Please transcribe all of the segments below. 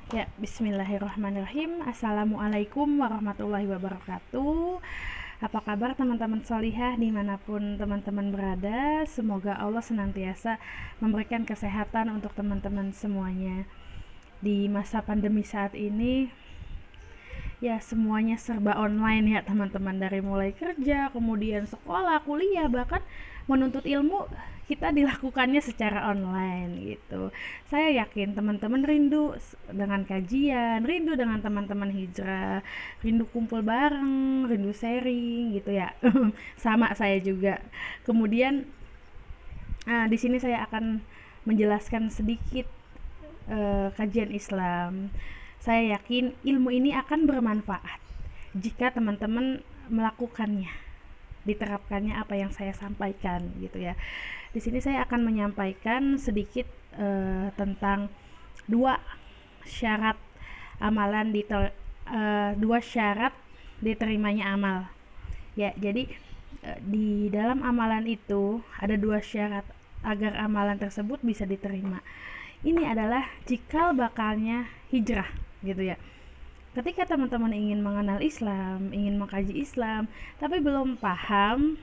Ya, bismillahirrahmanirrahim. Assalamualaikum warahmatullahi wabarakatuh. Apa kabar teman-teman solihah dimanapun teman-teman berada? Semoga Allah senantiasa memberikan kesehatan untuk teman-teman semuanya. Di masa pandemi saat ini, ya semuanya serba online ya teman-teman. Dari mulai kerja, kemudian sekolah, kuliah, bahkan menuntut ilmu kita dilakukannya secara online gitu. Saya yakin teman-teman rindu dengan kajian, rindu dengan teman-teman hijrah, rindu kumpul bareng, rindu sharing gitu ya. Sama saya juga. Kemudian di sini saya akan menjelaskan sedikit kajian Islam. Saya yakin ilmu ini akan bermanfaat jika teman-teman melakukannya, diterapkannya apa yang saya sampaikan gitu ya. Di sini saya akan menyampaikan sedikit tentang dua syarat amalan dua syarat diterimanya amal. Ya, jadi di dalam amalan itu ada dua syarat agar amalan tersebut bisa diterima. Ini adalah cikal bakalnya hijrah gitu ya. Ketika teman-teman ingin mengenal Islam, ingin mengkaji Islam, tapi belum paham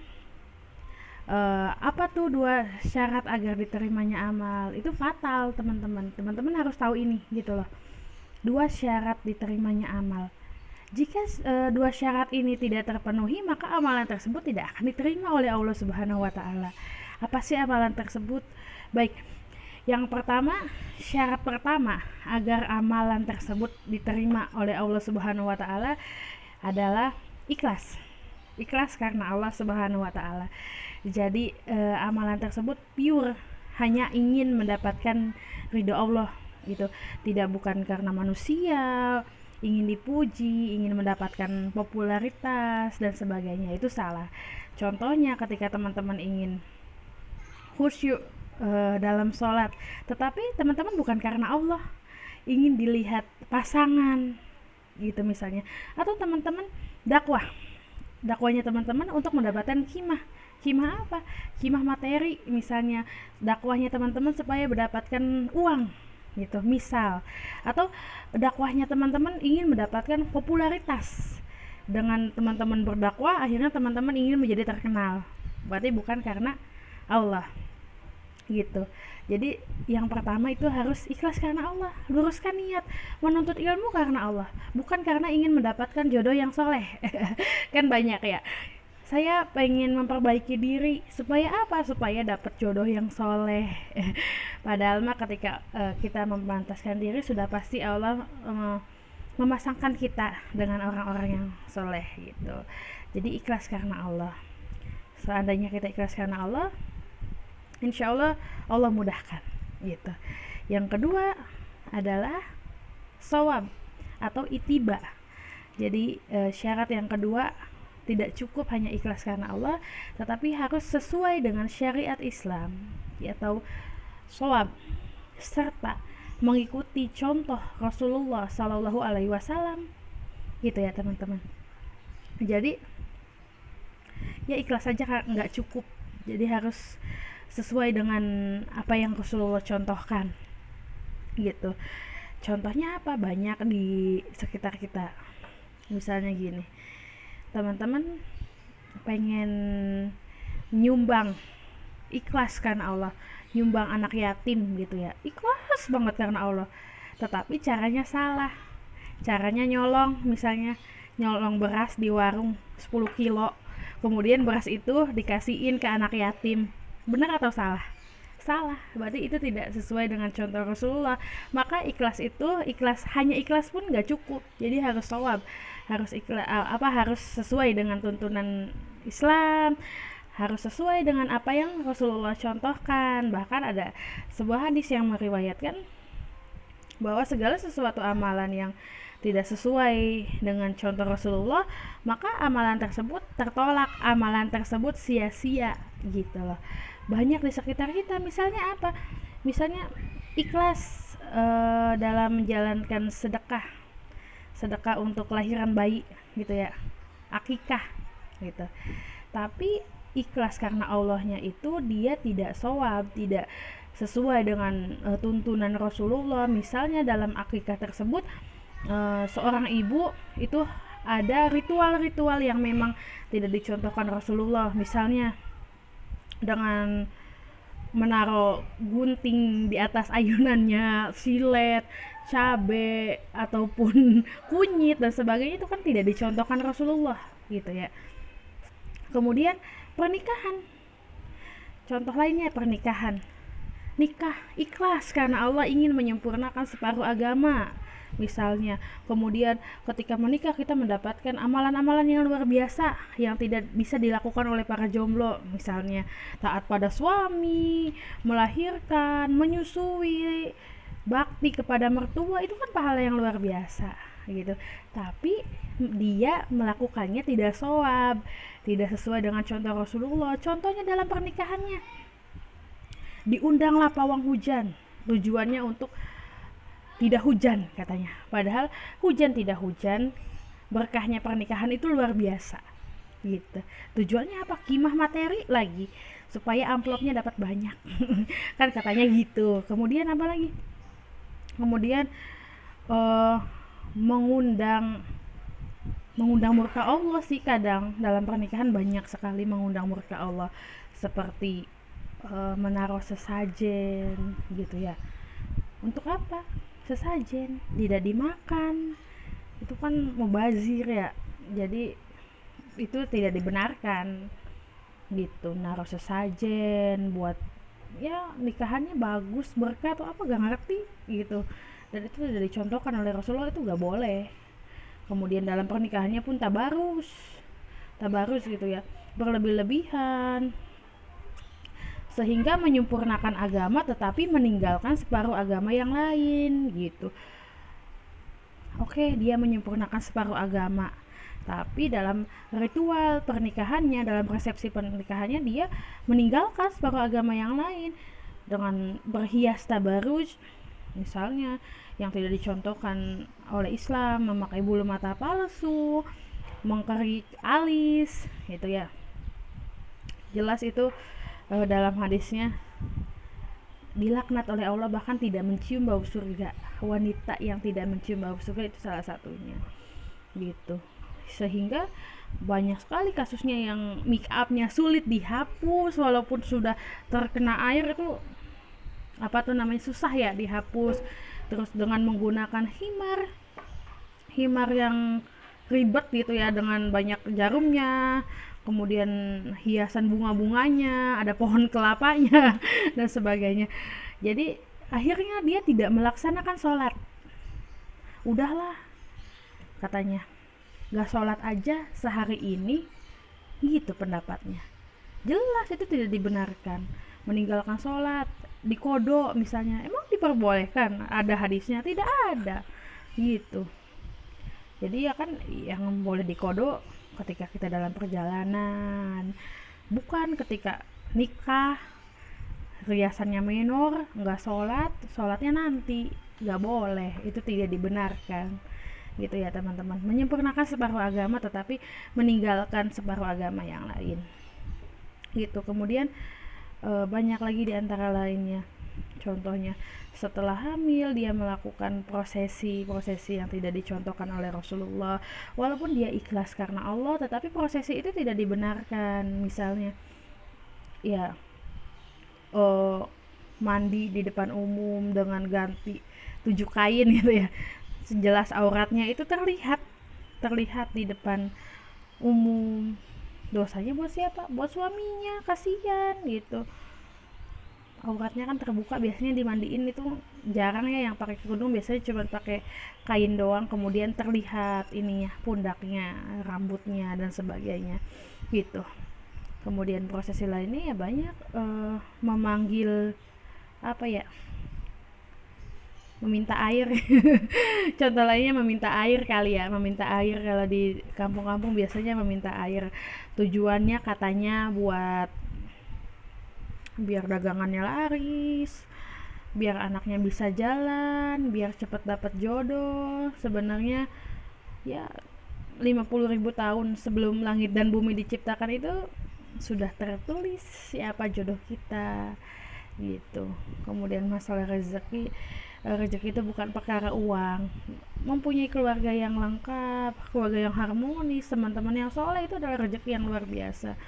apa tuh dua syarat agar diterimanya amal, itu fatal teman-teman. Teman-teman harus tahu ini gitu loh. Dua syarat diterimanya amal. Jika dua syarat ini tidak terpenuhi, maka amalan tersebut tidak akan diterima oleh Allah Subhanahu wa taala. Apa sih amalan tersebut? Baik, yang pertama, syarat pertama agar amalan tersebut diterima oleh Allah Subhanahu wa taala adalah ikhlas. Ikhlas karena Allah Subhanahu wa taala. Jadi amalan tersebut pure, hanya ingin mendapatkan ridho Allah gitu. Tidak bukan karena manusia, ingin dipuji, ingin mendapatkan popularitas dan sebagainya. Itu salah. Contohnya ketika teman-teman ingin khusyuk dalam sholat, tetapi teman-teman bukan karena Allah, ingin dilihat pasangan gitu misalnya, atau teman-teman dakwahnya teman-teman untuk mendapatkan himah apa, himah materi misalnya, dakwahnya teman-teman supaya mendapatkan uang gitu misal, atau dakwahnya teman-teman ingin mendapatkan popularitas. Dengan teman-teman berdakwah akhirnya teman-teman ingin menjadi terkenal, berarti bukan karena Allah gitu. Jadi yang pertama itu harus ikhlas karena Allah, luruskan niat, menuntut ilmu karena Allah, bukan karena ingin mendapatkan jodoh yang soleh. Kan banyak ya, saya pengen memperbaiki diri supaya apa, supaya dapat jodoh yang soleh. Padahal mah ketika kita memantaskan diri, sudah pasti Allah memasangkan kita dengan orang-orang yang soleh gitu. Jadi ikhlas karena Allah. Seandainya kita ikhlas karena Allah, insya Allah Allah mudahkan gitu. Yang kedua adalah shawab atau itiba. Jadi syarat yang kedua, tidak cukup hanya ikhlas karena Allah, tetapi harus sesuai dengan syariat Islam atau shawab, serta mengikuti contoh Rasulullah Shallallahu Alaihi Wasallam gitu ya teman-teman. Jadi ya ikhlas saja nggak cukup, jadi harus sesuai dengan apa yang Rasulullah contohkan gitu. Contohnya apa? Banyak di sekitar kita. Misalnya gini, teman-teman pengen nyumbang, ikhlas karena Allah, nyumbang anak yatim gitu ya, ikhlas banget karena Allah, tetapi caranya salah. Caranya nyolong, misalnya nyolong beras di warung 10 kilo, kemudian beras itu dikasihin ke anak yatim. Benar atau salah? Salah. Berarti itu tidak sesuai dengan contoh Rasulullah. Maka ikhlas itu, hanya ikhlas pun nggak cukup. Jadi harus shawab, harus ikhlas, harus sesuai dengan tuntunan Islam, harus sesuai dengan apa yang Rasulullah contohkan. Bahkan ada sebuah hadis yang meriwayatkan bahwa segala sesuatu amalan yang tidak sesuai dengan contoh Rasulullah, maka amalan tersebut tertolak, amalan tersebut sia-sia gitu loh. Banyak di sekitar kita, misalnya apa? Misalnya ikhlas dalam menjalankan sedekah untuk kelahiran bayi gitu ya, akikah gitu. Tapi ikhlas karena Allahnya itu dia tidak shawab, tidak sesuai dengan tuntunan Rasulullah. Misalnya dalam akikah tersebut, seorang ibu itu ada ritual-ritual yang memang tidak dicontohkan Rasulullah, misalnya dengan menaruh gunting di atas ayunannya, silet, cabe ataupun kunyit dan sebagainya, itu kan tidak dicontohkan Rasulullah gitu ya. Kemudian pernikahan, contoh lainnya pernikahan, nikah ikhlas karena Allah ingin menyempurnakan separuh agama misalnya. Kemudian ketika menikah kita mendapatkan amalan-amalan yang luar biasa yang tidak bisa dilakukan oleh para jomblo, misalnya taat pada suami, melahirkan, menyusui, bakti kepada mertua, itu kan pahala yang luar biasa gitu. Tapi dia melakukannya tidak shawab, tidak sesuai dengan contoh Rasulullah. Contohnya dalam pernikahannya, diundanglah pawang hujan, tujuannya untuk tidak hujan katanya, padahal hujan tidak hujan, berkahnya pernikahan itu luar biasa gitu. Tujuannya apa? Kimah materi lagi, supaya amplopnya dapat banyak kan katanya gitu. Kemudian apa lagi? Kemudian uh, mengundang murka Allah sih. Kadang dalam pernikahan banyak sekali mengundang murka Allah, seperti menaruh sesajen gitu ya. Untuk apa sesajen? Tidak dimakan, itu kan mubazir ya, jadi itu tidak dibenarkan gitu. Naruh sesajen buat ya nikahannya bagus, berkah atau apa, gak ngerti gitu, dan itu tidak dicontohkan oleh Rasulullah, itu gak boleh. Kemudian dalam pernikahannya pun tabarus gitu ya, berlebih-lebihan sehingga menyempurnakan agama tetapi meninggalkan separuh agama yang lain gitu. Oke, dia menyempurnakan separuh agama, tapi dalam ritual pernikahannya, dalam resepsi pernikahannya, dia meninggalkan separuh agama yang lain dengan berhias tabaruj misalnya, yang tidak dicontohkan oleh Islam, memakai bulu mata palsu, mengkerik alis gitu ya. Jelas itu dalam hadisnya dilaknat oleh Allah, bahkan tidak mencium bau surga. Wanita yang tidak mencium bau surga itu salah satunya gitu. Sehingga banyak sekali kasusnya yang make upnya sulit dihapus walaupun sudah terkena air, itu apa tuh namanya, susah ya dihapus. Terus dengan menggunakan himar yang ribet gitu ya, dengan banyak jarumnya, kemudian hiasan bunga-bunganya, ada pohon kelapanya dan sebagainya. Jadi akhirnya dia tidak melaksanakan sholat. Udahlah katanya, gak sholat aja sehari ini gitu pendapatnya. Jelas itu tidak dibenarkan. Meninggalkan sholat, dikodok misalnya, emang diperbolehkan? Ada hadisnya? Tidak ada gitu. Jadi ya kan yang boleh dikodok ketika kita dalam perjalanan, bukan ketika nikah. Riasannya minor, nggak sholatnya nanti, nggak boleh, itu tidak dibenarkan gitu ya teman-teman. Menyempurnakan separuh agama tetapi meninggalkan separuh agama yang lain gitu. Kemudian banyak lagi di antara lainnya. Contohnya setelah hamil dia melakukan prosesi yang tidak dicontohkan oleh Rasulullah, walaupun dia ikhlas karena Allah, tetapi prosesi itu tidak dibenarkan. Misalnya ya mandi di depan umum dengan ganti 7 kain gitu ya, sejelas auratnya itu terlihat di depan umum. Dosanya buat siapa? Buat suaminya, kasihan gitu. Auratnya kan terbuka, biasanya dimandiin itu jarang ya, yang pakai kerudung biasanya cuma pakai kain doang, kemudian terlihat ininya, pundaknya, rambutnya dan sebagainya gitu. Kemudian prosesi lainnya ya banyak, memanggil apa ya, meminta air contoh lainnya meminta air kali ya, meminta air. Kalau di kampung-kampung biasanya meminta air, tujuannya katanya buat biar dagangannya laris, biar anaknya bisa jalan, biar cepat dapat jodoh. Sebenarnya ya 50.000 tahun sebelum langit dan bumi diciptakan itu sudah tertulis siapa jodoh kita gitu. Kemudian masalah rezeki, rezeki itu bukan perkara uang. Mempunyai keluarga yang lengkap, keluarga yang harmonis, teman-teman yang soleh itu adalah rezeki yang luar biasa.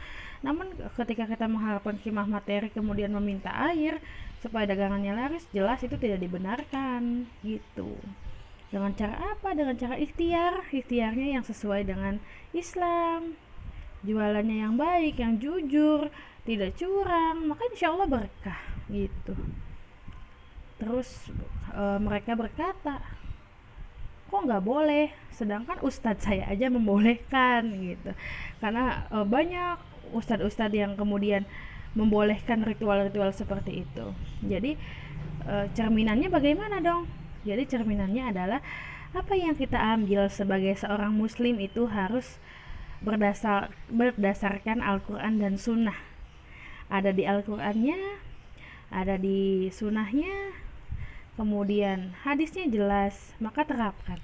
Namun ketika kita mengharapkan khimah materi kemudian meminta air supaya dagangannya laris, jelas itu tidak dibenarkan gitu. Dengan cara apa? Dengan cara ikhtiar, ikhtiarnya yang sesuai dengan Islam, jualannya yang baik, yang jujur, tidak curang, maka insya Allah berkah gitu. Terus mereka berkata, kok nggak boleh, sedangkan ustadz saya aja membolehkan gitu. Karena banyak ustadz-ustadz yang kemudian membolehkan ritual-ritual seperti itu. Jadi cerminannya bagaimana dong? Jadi cerminannya adalah apa yang kita ambil sebagai seorang muslim itu harus berdasarkan Al-Quran dan Sunnah. Ada di Al-Qurannya, ada di Sunnahnya, kemudian hadisnya jelas, maka terapkan.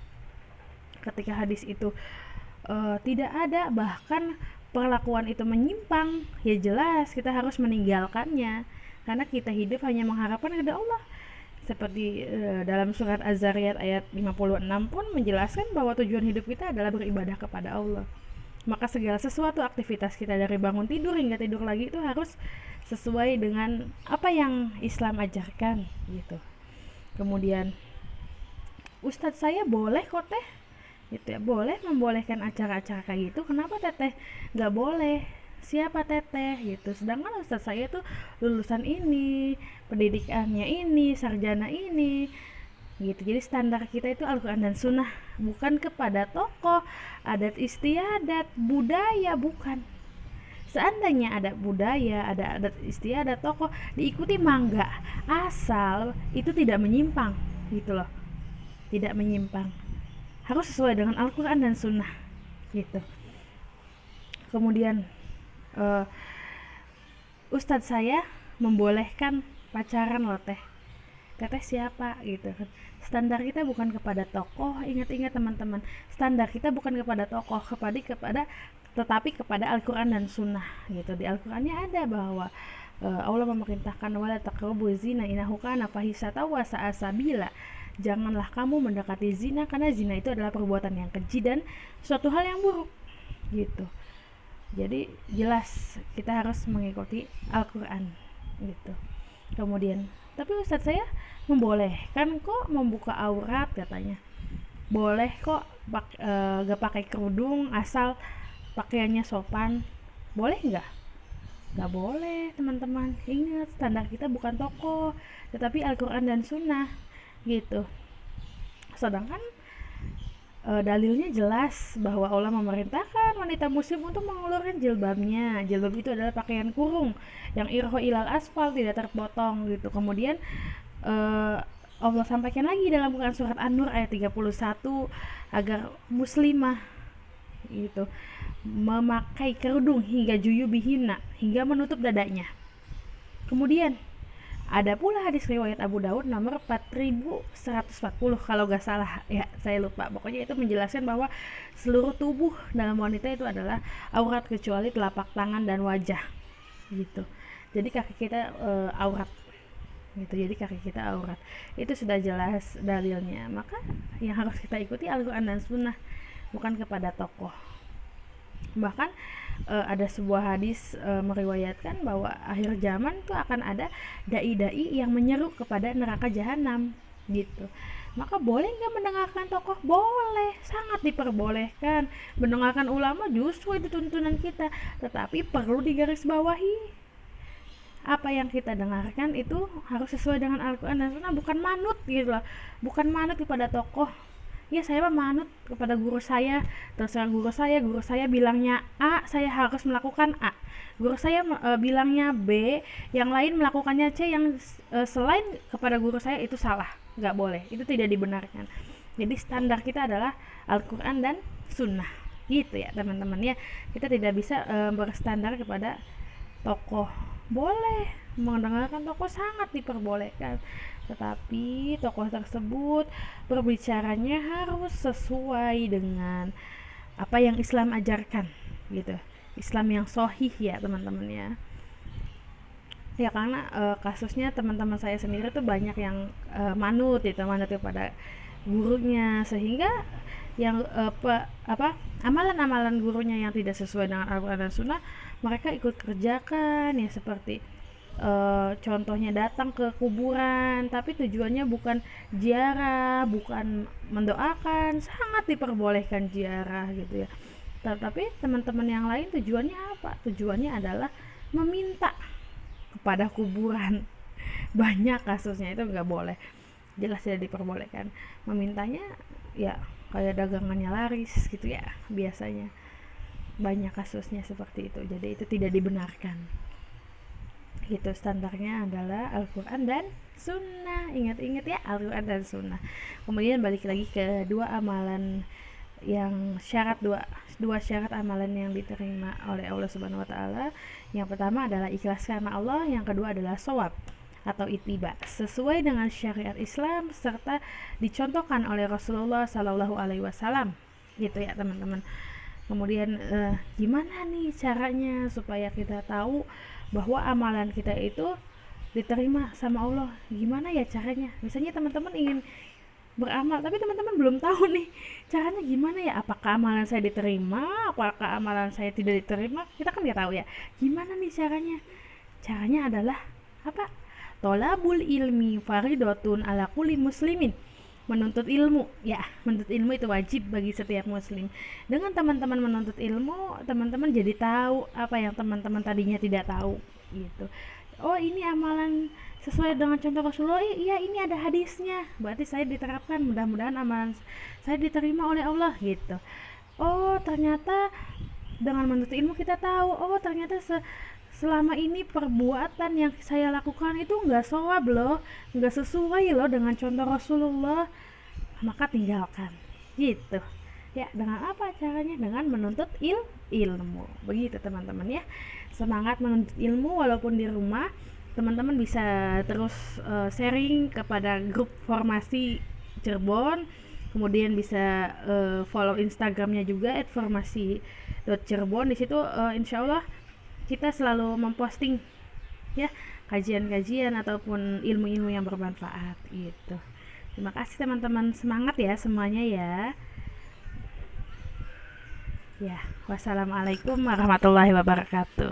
Ketika hadis itu tidak ada, bahkan perlakuan itu menyimpang, ya jelas kita harus meninggalkannya, karena kita hidup hanya mengharapkan kepada Allah. Seperti dalam surat Az-Zariyat ayat 56 pun menjelaskan bahwa tujuan hidup kita adalah beribadah kepada Allah. Maka segala sesuatu aktivitas kita dari bangun tidur hingga tidur lagi itu harus sesuai dengan apa yang Islam ajarkan gitu. Kemudian Ustadz saya boleh kok teh gitu ya, boleh membolehkan acara-acara kayak gitu, kenapa teteh nggak boleh? Siapa teteh gitu, sedangkan ustadz saya tuh lulusan ini, pendidikannya ini, sarjana ini gitu. Jadi standar kita itu Al-Quran dan Sunnah, bukan kepada tokoh, adat istiadat, budaya, bukan. Seandainya ada budaya, ada adat istiadat, tokoh, diikuti mangga, asal itu tidak menyimpang gitu loh, tidak menyimpang, harus sesuai dengan Al-Quran dan Sunnah gitu. Kemudian ustadz saya membolehkan pacaran loh teh, teteh siapa gitu kan. Standar kita bukan kepada tokoh, ingat-ingat teman-teman, standar kita bukan kepada tokoh, tetapi kepada Al-Quran dan Sunnah gitu. Di Al-Qurannya ada bahwa Allah memerintahkan wala taqrabu zina innahu kana fahisatan wa sa'a sabila. Janganlah kamu mendekati zina, karena zina itu adalah perbuatan yang keji dan suatu hal yang buruk gitu. Jadi jelas kita harus mengikuti Al-Quran gitu. Kemudian tapi ustadz saya membolehkan kok membuka aurat katanya, boleh kok gak pakai kerudung asal pakaiannya sopan, boleh nggak boleh teman-teman. Ingat, standar kita bukan tokoh tetapi Al-Quran dan Sunnah gitu. Sedangkan dalilnya jelas bahwa Allah memerintahkan wanita muslim untuk mengulurkan jilbabnya. Jilbab itu adalah pakaian kurung yang irho ilal asfal, tidak terpotong gitu. Kemudian Allah sampaikan lagi dalam Quran surat An-Nur ayat 31 agar muslimah gitu memakai kerudung hingga juyubihina, hingga menutup dadanya. Kemudian ada pula hadis riwayat Abu Daud nomor 4140 kalau gak salah ya, saya lupa. Pokoknya itu menjelaskan bahwa seluruh tubuh dalam wanita itu adalah aurat kecuali telapak tangan dan wajah gitu. Jadi kaki kita aurat gitu. Jadi kaki kita aurat. Itu sudah jelas dalilnya. Maka yang harus kita ikuti Al-Quran dan Sunnah, bukan kepada tokoh. Bahkan ada sebuah hadis meriwayatkan bahwa akhir zaman tuh akan ada dai-dai yang menyeru kepada neraka jahanam gitu. Maka boleh nggak mendengarkan tokoh? Boleh, sangat diperbolehkan. Mendengarkan ulama justru itu tuntunan kita, tetapi perlu digarisbawahi. Apa yang kita dengarkan itu harus sesuai dengan Al-Quran dan Sunnah, bukan manut gitu loh, bukan manut kepada tokoh. Ya saya mah manut kepada guru saya, terserah guru saya bilangnya A, saya harus melakukan A. Guru saya bilangnya B, yang lain melakukannya C, yang selain kepada guru saya itu salah, nggak boleh, itu tidak dibenarkan. Jadi standar kita adalah Al-Quran dan Sunnah gitu ya teman-teman ya. Kita tidak bisa berstandar kepada tokoh. Boleh mendengarkan tokoh, sangat diperbolehkan, tetapi tokoh tersebut berbicaranya harus sesuai dengan apa yang Islam ajarkan gitu, Islam yang sahih ya teman-teman ya. Ya karena kasusnya teman-teman saya sendiri tuh banyak yang manut gitu, manut kepada gurunya, sehingga yang amalan-amalan gurunya yang tidak sesuai dengan Al-Quran dan Sunnah mereka ikut kerjakan, ya seperti contohnya datang ke kuburan tapi tujuannya bukan ziarah, bukan mendoakan. Sangat diperbolehkan ziarah gitu ya, tapi teman-teman yang lain tujuannya apa? Tujuannya adalah meminta kepada kuburan. Banyak kasusnya, itu nggak boleh, jelas tidak diperbolehkan. Memintanya ya kayak dagangannya laris gitu ya, biasanya banyak kasusnya seperti itu, jadi itu tidak dibenarkan. Gitu, standarnya adalah Al-Quran dan Sunnah. Ingat-ingat ya, Al-Quran dan Sunnah. Kemudian balik lagi ke dua amalan yang syarat, dua syarat amalan yang diterima oleh Allah Subhanahu wa taala. Yang pertama adalah ikhlas karena Allah, yang kedua adalah shawab atau ittiba sesuai dengan syariat Islam serta dicontohkan oleh Rasulullah Sallallahu Alaihi Wasallam, gitu ya teman-teman. Kemudian gimana nih caranya supaya kita tahu bahwa amalan kita itu diterima sama Allah? Gimana ya caranya? Misalnya teman-teman ingin beramal tapi teman-teman belum tahu nih caranya gimana ya, apakah amalan saya diterima, apakah amalan saya tidak diterima, kita kan nggak tahu ya. Gimana nih caranya? Caranya adalah apa? Tolabul ilmi faridotun ala kulli muslimin. Menuntut ilmu, ya, menuntut ilmu itu wajib bagi setiap muslim. Dengan teman-teman menuntut ilmu, teman-teman jadi tahu apa yang teman-teman tadinya tidak tahu gitu. Oh, ini amalan sesuai dengan contoh Rasulullah. Iya, ini ada hadisnya, berarti saya diterapkan, mudah-mudahan amalan saya diterima oleh Allah gitu. Oh, ternyata dengan menuntut ilmu kita tahu, oh ternyata selama ini perbuatan yang saya lakukan itu nggak shawab loh, nggak sesuai loh dengan contoh Rasulullah, maka tinggalkan gitu ya. Dengan apa caranya? Dengan menuntut ilmu. Begitu teman-teman ya, semangat menuntut ilmu. Walaupun di rumah teman-teman bisa terus sharing kepada grup formasi Cirebon, kemudian bisa follow Instagramnya juga @formasi.cirebon. Di situ insya Allah kita selalu memposting ya kajian-kajian ataupun ilmu-ilmu yang bermanfaat gitu. Terima kasih teman-teman, semangat ya semuanya ya. Ya, wassalamualaikum warahmatullahi wabarakatuh.